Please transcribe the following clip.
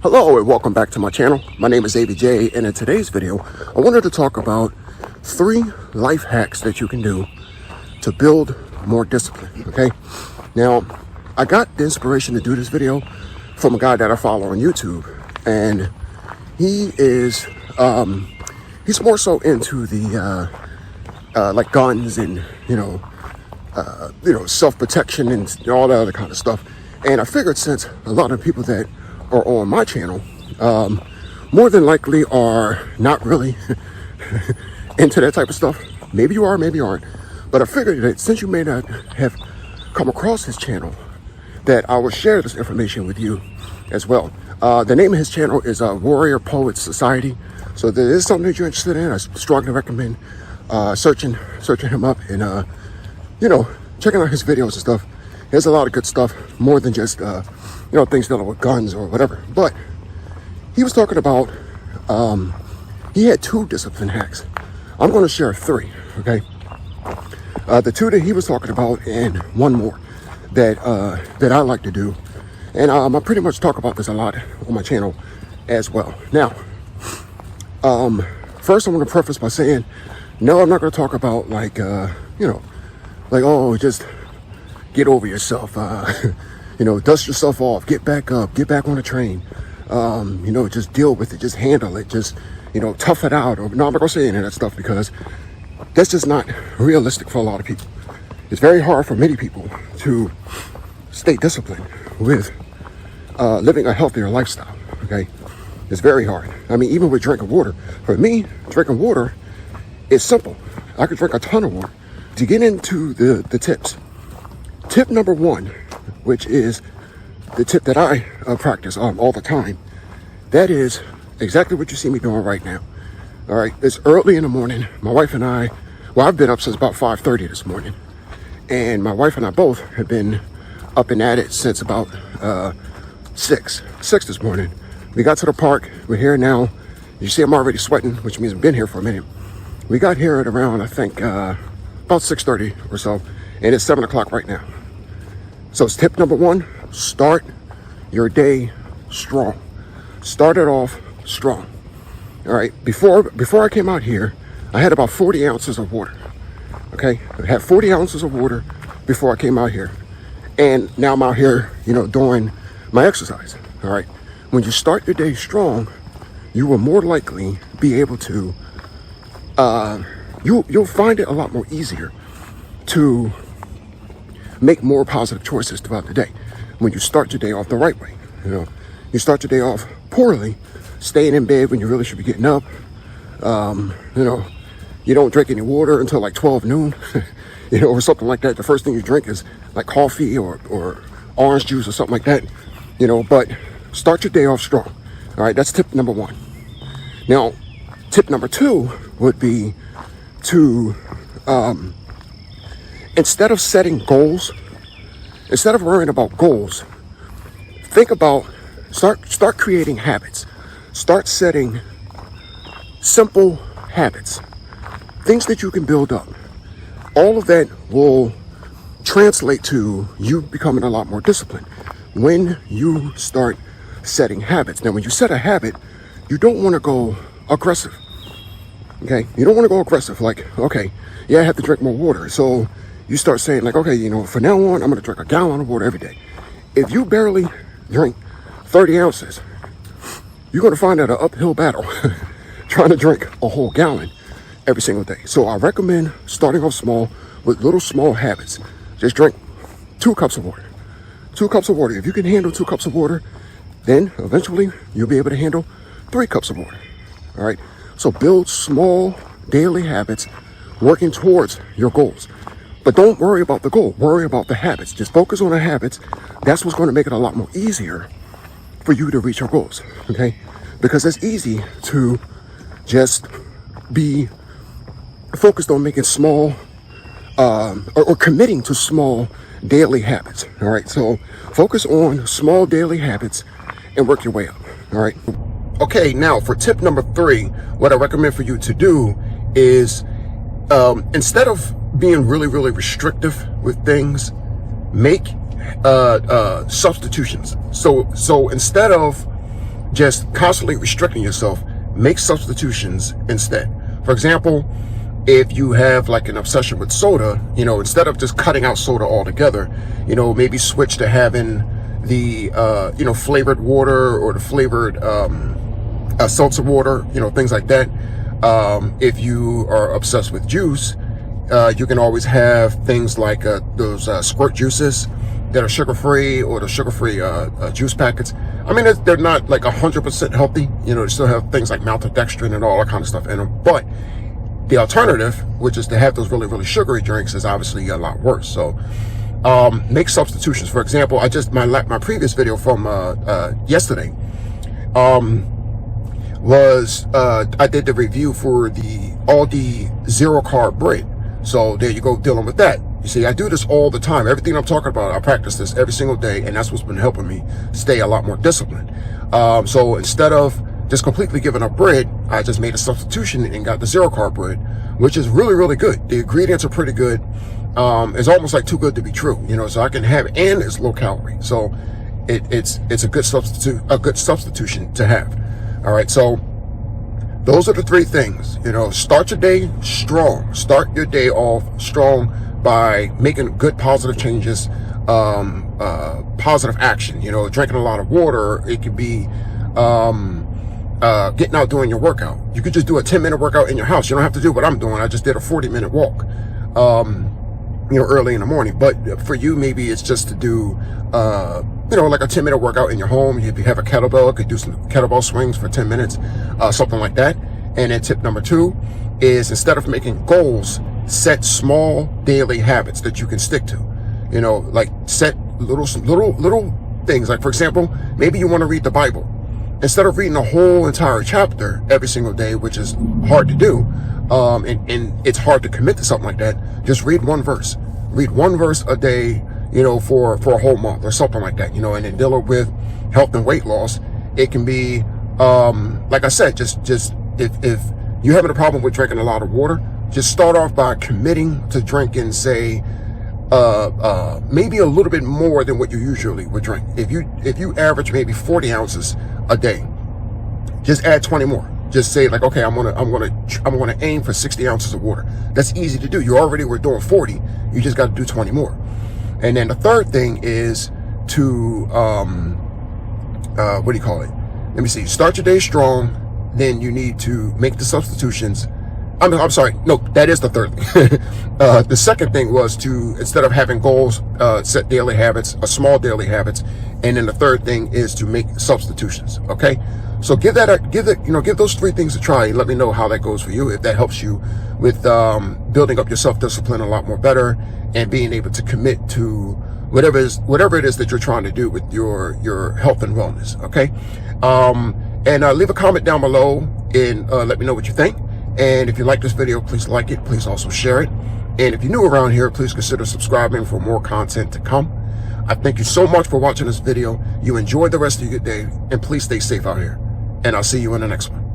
Hello and welcome back to my channel. My name is ABJ, and in today's video I wanted to talk about 3 life hacks that you can do to build more discipline. Okay, now I got the inspiration to do this video from a guy that I follow on YouTube, and he is he's more so into the like guns and self-protection and all that other kind of stuff. And I figured, since a lot of people that are on my channel more than likely are not really into that type of stuff. Maybe you are, maybe you aren't, but I figured that since you may not have come across his channel, that I will share this information with you as well. The name of his channel is Warrior Poets Society, so if there is something that you're interested in, I strongly recommend searching him up and checking out his videos and stuff. There's a lot of good stuff, more than just things dealing with guns or whatever. But he was talking about he had 2 discipline hacks. I'm going to share 3. Okay, the 2 that he was talking about, and one more that I like to do, and I pretty much talk about this a lot on my channel as well. Now, first I'm going to preface by saying, no, I'm not going to talk about like just get over yourself, dust yourself off, get back up, get back on the train, just deal with it, just handle it, just tough it out. Or, no, I'm not gonna say any of that stuff, because that's just not realistic for a lot of people. It's very hard for many people to stay disciplined with living a healthier lifestyle. Okay, it's very hard. I mean, even with drinking water, for me, drinking water is simple. I could drink a ton of water. To get into the tips, tip number 1, which is the tip that I practice all the time, that is exactly what you see me doing right now. All right, it's early in the morning. My wife and I, I've been up since about 5:30 this morning, and my wife and I both have been up and at it since about 6 this morning. We got to the park. We're here now. You see I'm already sweating, which means I've been here for a minute. We got here at around, I think, about 6:30 or so, and it's 7 o'clock right now. So it's tip number 1, start your day strong. Start it off strong. All right, before I came out here, I had about 40 ounces of water. Okay, I had 40 ounces of water before I came out here, and now I'm out here, doing my exercise. All right, when you start your day strong, you will more likely be able to you'll find it a lot more easier to make more positive choices throughout the day when you start your day off the right way. You start your day off poorly, staying in bed when you really should be getting up. You don't drink any water until like 12 noon, or something like that. The first thing you drink is like coffee or orange juice or something like that. But start your day off strong. All right, that's tip number 1. Now, tip number 2 would be to instead of setting goals, instead of worrying about goals, think about start creating habits. Start setting simple habits, things that you can build up. All of that will translate to you becoming a lot more disciplined when you start setting habits. Now, when you set a habit, you don't want to go aggressive. Okay, you don't want to go aggressive, like, okay, yeah, I have to drink more water. So you start saying like, okay, from now on, I'm going to drink a gallon of water every day. If you barely drink 30 ounces, you're going to find that an uphill battle trying to drink a whole gallon every single day. So I recommend starting off small with little small habits. Just drink 2 cups of water. 2 cups of water. If you can handle 2 cups of water, then eventually you'll be able to handle 3 cups of water. All right. So build small daily habits working towards your goals. But don't worry about the goal. Worry about the habits. Just focus on the habits. That's what's going to make it a lot more easier for you to reach your goals. Okay? Because it's easy to just be focused on making small or committing to small daily habits. All right? So focus on small daily habits and work your way up. All right? Okay, now for tip number 3, what I recommend for you to do is instead of being really, really restrictive with things, make substitutions. So instead of just constantly restricting yourself, make substitutions instead. For example, if you have like an obsession with soda, instead of just cutting out soda altogether, maybe switch to having the, flavored water or the flavored seltzer water, things like that. If you are obsessed with juice, you can always have things like those squirt juices that are sugar-free, or the sugar-free juice packets. I mean, they're not like 100% healthy. They still have things like maltodextrin and all that kind of stuff in them. But the alternative, which is to have those really, really sugary drinks, is obviously a lot worse. So make substitutions. For example, my previous video from yesterday was I did the review for the Aldi Zero Carb bread. So there you go, dealing with that. You see, I do this all the time. Everything I'm talking about, I practice this every single day, and that's what's been helping me stay a lot more disciplined. So instead of just completely giving up bread, I just made a substitution and got the zero carb bread, which is really, really good. The ingredients are pretty good. It's almost like too good to be true, so I can have it, and it's low calorie. So it's a good substitution to have. All right, so those are the three things. Start your day strong. Start your day off strong by making good positive changes, positive action. Drinking a lot of water. It could be getting out doing your workout. You could just do a 10-minute workout in your house. You don't have to do what I'm doing. I just did a 40-minute walk, early in the morning. But for you, maybe it's just to do, like a 10-minute workout in your home. If you have a kettlebell, you could do some kettlebell swings for 10 minutes, something like that. And then tip number 2 is, instead of making goals, set small daily habits that you can stick to. Like set little things. Like, for example, maybe you want to read the Bible. Instead of reading a whole entire chapter every single day, which is hard to do, and it's hard to commit to something like that, just read one verse. Read one verse a day, for a whole month or something like that, and then deal with health and weight loss. It can be, like I said, just if you're having a problem with drinking a lot of water, just start off by committing to drinking, say, maybe a little bit more than what you usually would drink. If you average maybe 40 ounces a day, just add 20 more. Just say, like, okay, I'm gonna aim for 60 ounces of water. That's easy to do. You already were doing 40. You just got to do 20 more. And then the third thing is to what do you call it? Let me see. Start your day strong. Then you need to make the substitutions. I'm sorry. No, that is the third thing. The second thing was to, instead of having goals, set daily habits, small daily habits. And then the third thing is to make substitutions. Okay. So give those three things a try, and let me know how that goes for you. If that helps you with, building up your self-discipline a lot more better, and being able to commit to whatever it is that you're trying to do with your health and wellness. Okay. And leave a comment down below and let me know what you think. And if you like this video, please like it. Please also share it. And if you're new around here, please consider subscribing for more content to come. I thank you so much for watching this video. You enjoy the rest of your day, and please stay safe out here. And I'll see you in the next one.